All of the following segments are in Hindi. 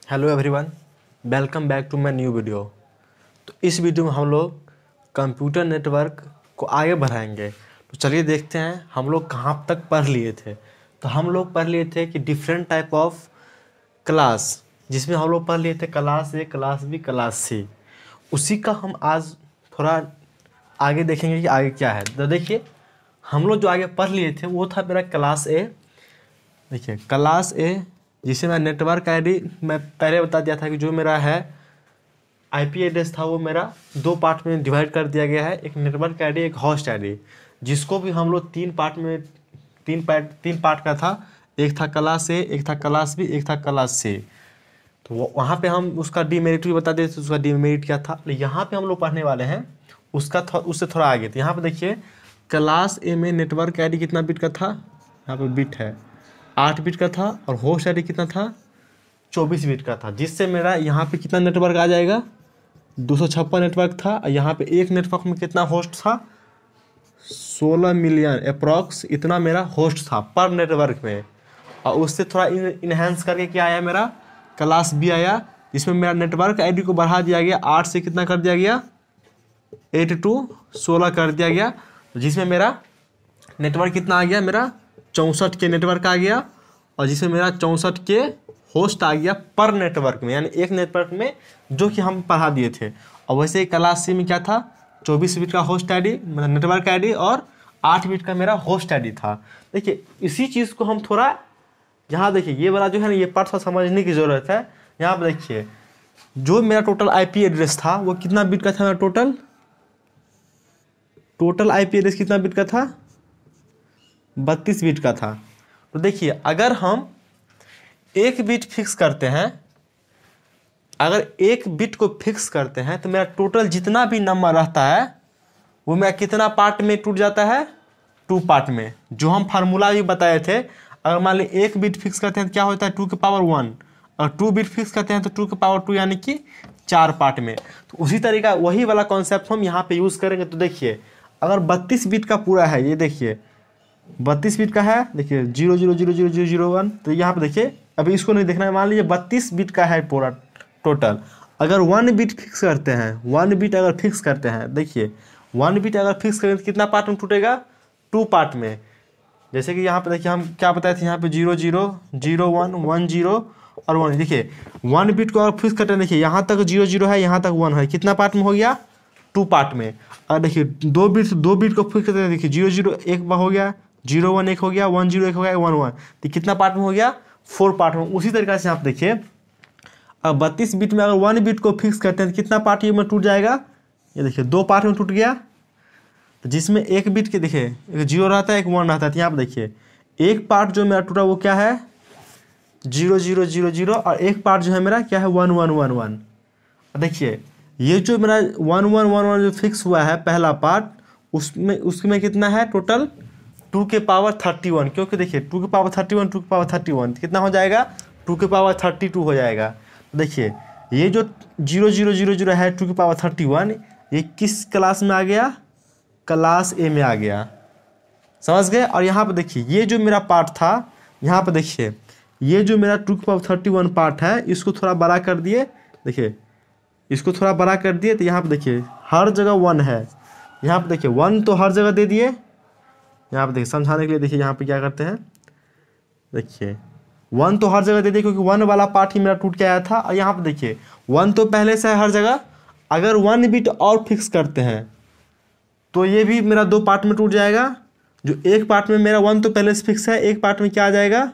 Hello everyone, welcome back to my new video. तो इस वीडियो में हम लोग कंप्यूटर नेटवर्क को आगे बढ़ाएंगे। तो चलिए देखते हैं हम लोग कहाँ तक पढ़ लिए थे। तो हम लोग पढ़ लिए थे कि डिफरेंट टाइप ऑफ क्लास, जिसमें हम लोग पढ़ लिए थे class A, class B, class C. उसी का हम आज थोड़ा आगे देखेंगे कि आगे क्या है। तो देखिए हम लोग जो आगे पढ़ लिए थे वो था मेरा क्लास ए। देखिए क्लास ए, जिसे मैं नेटवर्क आईडी मैं पहले बता दिया था कि जो मेरा है आईपी एड्रेस था वो मेरा दो पार्ट में डिवाइड कर दिया गया है, एक नेटवर्क आईडी, एक होस्ट आईडी, जिसको भी हम लोग तीन पार्ट का था। एक था क्लास ए, एक था क्लास बी, एक था क्लास सी। तो वहाँ पे हम उसका डीमेरिट भी बता देते थे, उसका डीमेरिट क्या था। यहाँ पे हम लोग पढ़ने वाले हैं उससे थोड़ा आगे। तो यहाँ पे देखिए क्लास ए में नेटवर्क आईडी कितना बिट का था, यहाँ पे बिट है 8 बिट का था, और होस्ट आईडी कितना था 24 बिट का था, जिससे मेरा यहाँ पे कितना नेटवर्क आ जाएगा 256 नेटवर्क था। और यहाँ पे एक नेटवर्क में कितना होस्ट था 16 मिलियन अप्रॉक्स, इतना मेरा होस्ट था पर नेटवर्क में। और उससे थोड़ा इनहेंस करके क्या आया मेरा क्लास बी आया, जिसमें मेरा नेटवर्क आईडी को बढ़ा दिया गया 8 से कितना कर दिया गया 8 to 16 कर दिया गया, जिसमें मेरा नेटवर्क कितना आ गया मेरा 64 के नेटवर्क आ गया, और जिसमें मेरा 64 के होस्ट आ गया पर नेटवर्क में, यानी एक नेटवर्क में जो कि हम पढ़ा दिए थे। और वैसे ही क्लास सी में क्या था 24 बिट का होस्ट आईडी मतलब नेटवर्क आईडी, और 8 बिट का मेरा होस्ट आईडी था। देखिए इसी चीज़ को हम थोड़ा यहाँ देखिए ये वाला जो है ना ये पार्ट थोड़ा समझने की ज़रूरत है। यहाँ पर देखिए जो मेरा टोटल आईपी एड्रेस था वो कितना बिट का था, मेरा टोटल आईपी एड्रेस कितना बिट का था 32 बिट का था। तो देखिए अगर हम एक बिट फिक्स करते हैं, अगर एक बिट को फिक्स करते हैं तो मेरा टोटल जितना भी नंबर रहता है वो मेरा कितना पार्ट में टूट जाता है 2 पार्ट में, जो हम फार्मूला भी बताए थे। अगर मान ली एक बिट फिक्स करते हैं तो क्या होता है 2 की पावर 1, और 2 बिट फिक्स करते हैं तो 2 की पावर 2 यानी कि 4 पार्ट में। तो उसी तरीका वही वाला कॉन्सेप्ट हम यहाँ पे यूज़ करेंगे। तो देखिए अगर 32 बिट का पूरा है, ये देखिए 32 बिट का है, देखिए 0000001, तो यहाँ पे देखिए अभी इसको नहीं देखना है। मान लीजिए 32 बिट का है पूरा टोटल। अगर 1 बिट फिक्स करते हैं, 1 बिट अगर फिक्स करते हैं, देखिए 1 बिट अगर फिक्स करें तो कितना पार्ट में टूटेगा 2 पार्ट में। जैसे कि यहाँ पे देखिए हम क्या बताए थे, यहाँ पे 00, 01, 10 और 1। देखिए 1 बिट को अगर फिक्स करते हैं, देखिए यहाँ तक 00 है, यहाँ तक 1 है, कितना पार्ट में हो गया 2 पार्ट में। और देखिए 2 बिट को फिक्स करते हैं, देखिए 00 एक बार हो गया, 01 एक हो गया, 10 एक हो गया, 11, तो कितना पार्ट में हो गया 4 पार्ट में। उसी तरीके से आप देखिए अब 32 बिट में अगर 1 बिट को फिक्स करते हैं तो कितना पार्ट ये में टूट जाएगा, ये देखिए 2 पार्ट में टूट गया। तो जिसमें एक बिट के देखिए एक 0 रहता है, एक 1 रहता है, तो यहाँ पर देखिए एक पार्ट जो मेरा टूटा वो क्या है 0000, और एक पार्ट जो है मेरा क्या है 1111। देखिए ये जो मेरा 1111 जो फिक्स हुआ है पहला पार्ट, उसमें कितना है टोटल 2 के पावर 31, क्योंकि देखिए 2 के पावर 31, 2 के पावर 31 कितना हो जाएगा 2 के पावर 32 हो जाएगा। देखिए ये जो 0000 है 2 के पावर 31, ये किस क्लास में आ गया क्लास ए में आ गया, समझ गए। और यहाँ पे देखिए ये जो मेरा पार्ट था, यहाँ पे देखिए ये जो मेरा 2 के पावर 31 पार्ट है, इसको थोड़ा बड़ा कर दिए, देखिए इसको थोड़ा बड़ा कर दिए, तो यहाँ पे देखिए हर जगह 1 है, यहाँ पे देखिए 1 तो हर जगह दे दिए। यहाँ पे देखिए समझाने के लिए देखिए यहाँ पे क्या करते हैं, देखिए 1 तो हर जगह दे दिए क्योंकि 1 वाला पार्ट ही मेरा टूट के आया था। और यहाँ पे देखिए 1 तो पहले से है हर जगह, अगर 1 बिट और फिक्स करते हैं तो ये भी मेरा 2 पार्ट में टूट जाएगा। जो एक पार्ट में मेरा 1 तो पहले से फिक्स है, एक पार्ट में क्या आ जाएगा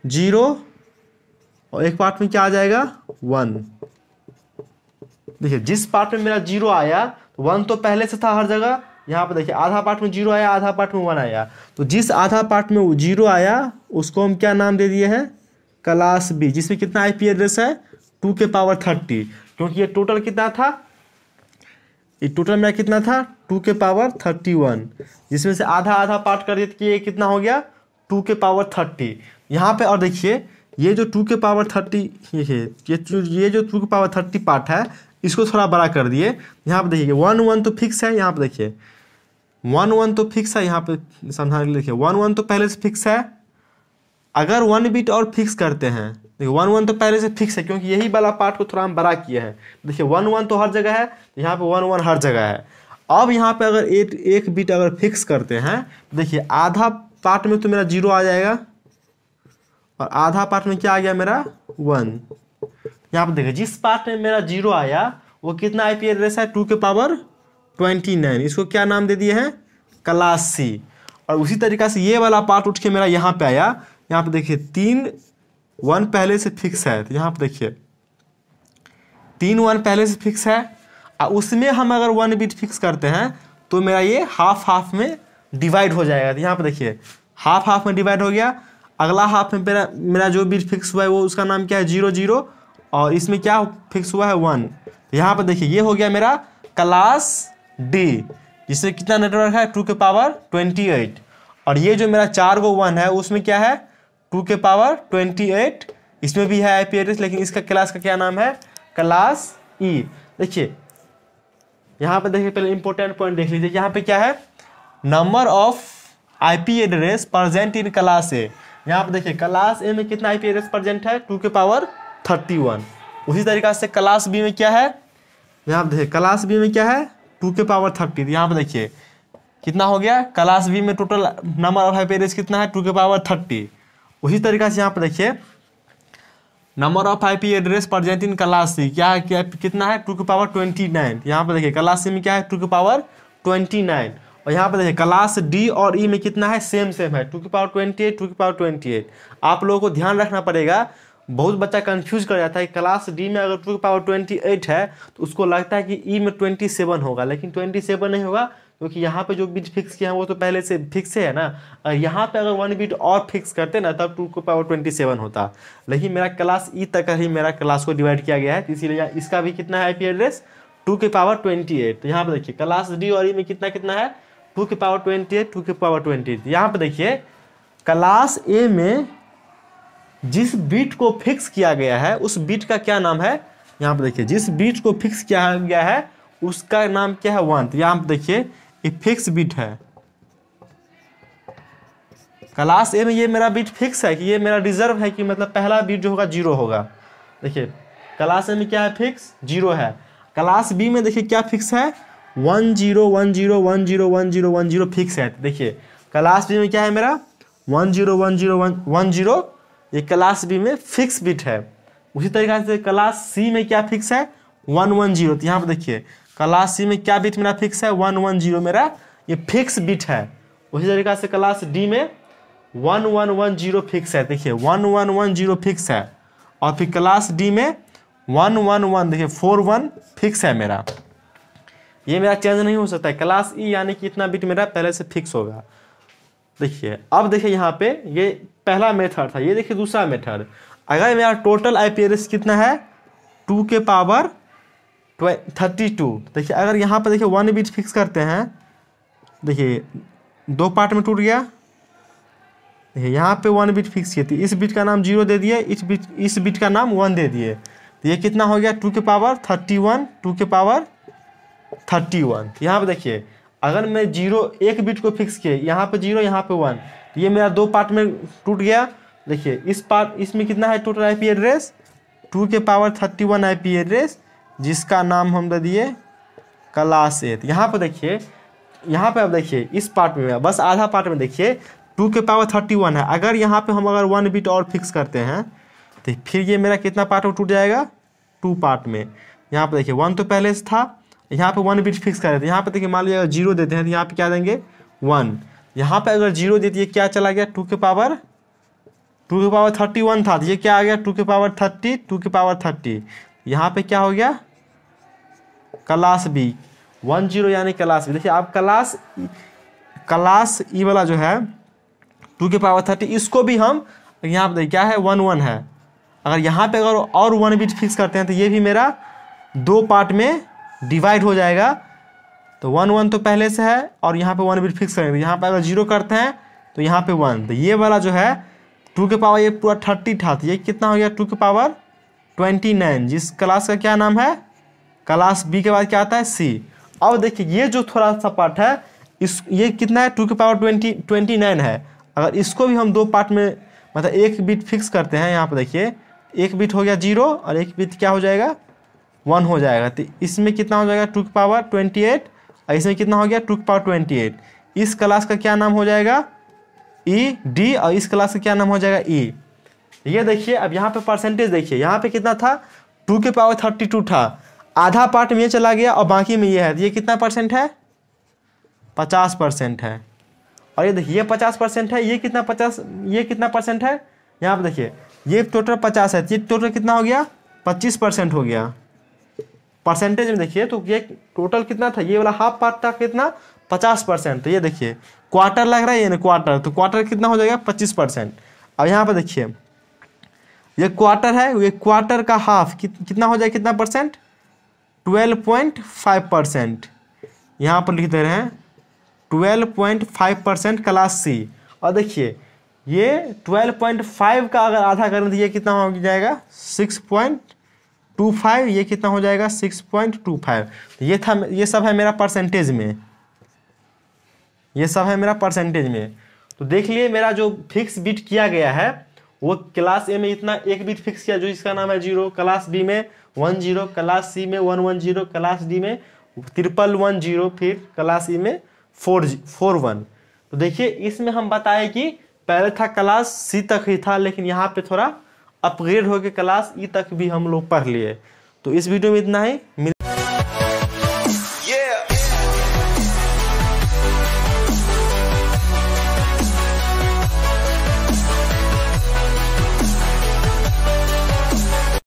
0, और एक पार्ट में क्या आ जाएगा 1। देखिए जिस पार्ट में मेरा 0 आया, 1 तो पहले से था हर जगह, यहाँ पे देखिए आधा पार्ट में 0 आया, आधा पार्ट में 1 आया। तो जिस आधा पार्ट में 0 आया उसको हम क्या नाम दे दिए हैं क्लास बी, जिसमें कितना आईपी एड्रेस है 2 के पावर 30, क्योंकि ये टोटल कितना था, ये टोटल मेरा कितना था 2 के पावर 31, जिसमें से आधा आधा पार्ट कर दिए तो ये कितना हो गया 2 के पावर 30 यहाँ पे। और देखिए ये जो 2 के पावर 30 ये जो 2 के पावर 30 पार्ट है, इसको थोड़ा बड़ा कर दिए। यहाँ पे देखिए 1 तो फिक्स है, यहाँ पे देखिए 1 तो फिक्स है, यहाँ पे समझाने के लिए देखिए 1 तो पहले से फिक्स है। अगर 1 बिट और फिक्स करते हैं देखिए 1 1 तो पहले से फिक्स है, क्योंकि यही वाला पार्ट को थोड़ा हम बड़ा किए हैं। देखिए 1 1 तो हर जगह है, यहाँ पे 1 1 हर जगह है। अब यहाँ पे अगर एक बिट अगर फिक्स करते हैं, देखिए आधा पार्ट में तो मेरा 0 आ जाएगा और आधा पार्ट में क्या आ गया मेरा 1। यहाँ पे देखिए जिस पार्ट में मेरा 0 आया वो कितना आईपी एड्रेस है 2 के पावर 29। इसको क्या नाम दे दिए हैं, क्लास सी। और उसी तरीक़ा से ये वाला पार्ट उठ के मेरा यहाँ पे आया। यहाँ पे देखिए 3 1 पहले से फिक्स है, तो यहाँ पे देखिए 3 1 पहले से फिक्स है और उसमें हम अगर 1 बिट फिक्स करते हैं तो मेरा ये हाफ हाफ में डिवाइड हो जाएगा। तो यहाँ पे देखिए हाफ हाफ में डिवाइड हो गया। अगला हाफ में मेरा जो बिट फिक्स हुआ है वो उसका नाम क्या है 0 0, और इसमें क्या फिक्स हुआ है 1। तो यहाँ पे देखिए ये हो गया मेरा क्लास डी, जिसमें कितना नेटवर्क है 2 के पावर 28। और ये जो मेरा 4 गो 1 है उसमें क्या है 2 के पावर 28। इसमें भी है आईपी एड्रेस, लेकिन इसका क्लास का क्या नाम है, क्लास ई। देखिए यहाँ पे देखिए पहले इंपॉर्टेंट पॉइंट देख लीजिए। यहाँ पे क्या है, number of IP address present in class ए। यहाँ पे देखिए क्लास ए में कितना आईपी एड्रेस प्रेजेंट है 2 के पावर 31। उसी तरीक़ा से क्लास बी में क्या है, यहाँ पे देखिए क्लास बी में क्या है 2 के पावर 30। यहाँ पे देखिए कितना हो गया, क्लास बी में total number of IP address कितना है 2 के पावर 30। उसी तरीक़ा से यहाँ पे देखिए number of IP address present in class C क्या कितना है 2 के पावर 29। यहाँ पे देखिए क्लास सी में क्या है 2 के पावर 29। और यहाँ पे देखिए क्लास डी और ई में कितना है सेम है 2 के पावर 28 2 के पावर 28। आप लोगों को ध्यान रखना पड़ेगा, बहुत बच्चा कंफ्यूज कर जाता है। क्लास डी में अगर 2 के पावर 28 है तो उसको लगता है कि ई में 27 होगा, लेकिन 27 नहीं होगा, क्योंकि यहाँ पे जो बिट फिक्स किया है वो तो पहले से फिक्स है ना। और यहाँ पे अगर 1 बिट और फिक्स करते ना तब 2 के पावर 27 होता। लेकिन मेरा क्लास ई तक ही मेरा क्लास को डिवाइड किया गया है, इसीलिए इसका भी कितना है आईपी एड्रेस 2 के पावर 28। तो यहाँ पे देखिए क्लास डी और ई में कितना कितना है 2 के पावर 28 2 के पावर 28। यहाँ पे देखिए क्लास ए में जिस बिट को फिक्स किया गया है उस बिट का क्या नाम है, यहाँ पे देखिए जिस बिट को फिक्स किया गया है उसका नाम क्या है 1। तो यहाँ पे देखिए ये फिक्स बिट है। क्लास ए में ये मेरा बिट फिक्स है कि ये मेरा रिजर्व है, कि मतलब पहला बिट जो होगा 0 होगा। देखिए क्लास ए में क्या है फिक्स 0 है। क्लास बी में देखिए क्या फिक्स है 1 0 1 0 1 0 1 0 1 0 फिक्स है। देखिए क्लास बी में क्या है मेरा 1 0 1 0 1 0, ये क्लास बी में फिक्स बिट है। उसी तरीके से क्लास सी में क्या फिक्स है 1 1 0। तो यहाँ पे देखिए क्लास सी में क्या बिट मेरा फिक्स है 1 1 0, मेरा ये फिक्स बिट है। उसी तरीके से क्लास डी में 1 1 1 0 फिक्स है। देखिए 1 1 1 0 फिक्स है। और फिर क्लास डी में 1 1 1 देखिए 4 1 फिक्स है मेरा, ये मेरा चेंज नहीं हो सकता है। क्लास ई यानी कि इतना बिट मेरा पहले से फिक्स होगा। देखिए अब देखिए यहाँ पे ये पहला मेथड था, ये देखिए दूसरा मेथड। अगर मेरा टोटल आईपी एड्रेस कितना है 2 के पावर 32। देखिए अगर यहाँ पे देखिए 1 बिट फिक्स करते हैं, देखिए 2 पार्ट में टूट गया। देखिए यहाँ पे 1 बिट फिक्स किए थे, इस बिट का नाम 0 दे दिए, इस बिट का नाम 1 दे दिए। तो ये कितना हो गया 2 के पावर 31 2 के पावर 31। यहाँ पे देखिए अगर मैं 1 बिट को फिक्स किए, यहाँ पे 0 यहाँ पे 1, तो ये मेरा 2 पार्ट में टूट गया। देखिए इसमें कितना है टोटल आईपी एड्रेस 2 के पावर 31 आईपी एड्रेस, जिसका नाम हम दे दिए क्लास ए। यहाँ पे देखिए यहाँ पे अब देखिए इस पार्ट में बस आधा पार्ट में देखिए 2 के पावर 31 है। अगर यहाँ पे हम अगर 1 बिट और फिक्स करते हैं तो फिर ये मेरा कितना पार्ट में टूट जाएगा 2 पार्ट में। यहाँ पे देखिए 1 तो पहले से था, यहाँ पे 1 बिट फिक्स कर रहे थे। यहाँ पे देखिए मान लीजिए अगर 0 देते हैं तो यहाँ पे क्या देंगे 1। यहाँ पे अगर 0 देती है क्या चला गया 2 के पावर 31 था, तो ये क्या आ गया 2 के पावर 30 2 के पावर 30। यहाँ पे क्या हो गया क्लास बी 1 0 यानी क्लास बी। देखिए आप क्लास ई वाला जो है 2 के पावर 30, इसको भी हम यहाँ पे क्या है 1 1 है। अगर यहाँ पे अगर और 1 बिट फिक्स करते हैं तो ये भी मेरा 2 पार्ट में डिवाइड हो जाएगा। तो 1 1 तो पहले से है और यहाँ पे 1 बिट फिक्स करेंगे। यहाँ पे अगर 0 करते हैं तो यहाँ पे 1, तो ये वाला जो है 2 के पावर ये पूरा 30 था, तो ये कितना हो गया 2 के पावर 29, जिस क्लास का क्या नाम है क्लास बी के बाद क्या आता है सी। अब देखिए ये जो थोड़ा सा पार्ट है ये कितना है 2 के पावर 29 है। अगर इसको भी हम 2 पार्ट में मतलब 1 बिट फिक्स करते हैं, यहाँ पे देखिए एक बिट हो गया 0 और एक बिट क्या हो जाएगा 1 हो जाएगा। तो इसमें कितना हो जाएगा 2 की पावर 28 और इसमें कितना हो गया 2 की पावर 28। इस क्लास का क्या नाम हो जाएगा ई डी और इस क्लास का क्या नाम हो जाएगा ई। ये देखिए अब यहाँ पे परसेंटेज देखिए, यहाँ पे कितना था 2 की पावर 32 था, आधा पार्ट में ये चला गया और बाकी में ये है, तो ये कितना परसेंट है 50% है। और ये देखिए ये 50% है, ये कितना 50 ये कितना परसेंट है, यहाँ पे देखिए ये टोटल 50 है, ये टोटल कितना हो गया 25% हो गया परसेंटेज में। देखिए तो ये टोटल कितना था, ये वाला हाफ पार्ट था कितना 50%। तो ये देखिए क्वार्टर लग रहा है ये ना क्वार्टर, तो क्वार्टर कितना हो जाएगा 25%। अब यहाँ पे देखिए ये क्वार्टर है, ये क्वार्टर का हाफ कितना हो जाएगा कितना परसेंट 12.5%। यहाँ पर लिख दे रहे हैं 12.5% क्लास सी। और देखिए ये 12.5 का अगर आधा करें तो ये कितना हो जाएगा 6.25, ये कितना हो जाएगा 6.25। ये था, ये सब है मेरा परसेंटेज में, ये सब है मेरा परसेंटेज में। तो देख लिए मेरा जो फिक्स बिट किया गया है वो क्लास ए में इतना एक बिट फिक्स किया जो इसका नाम है 0, क्लास बी में 10, क्लास सी में 110, क्लास डी में 1110, फिर क्लास ई में 41। तो देखिए इसमें हम बताए कि पहले था क्लास सी तक ही था, लेकिन यहाँ पे थोड़ा अपग्रेड होकर क्लास ई तक भी हम लोग पढ़ लिए। तो इस वीडियो में इतना ही।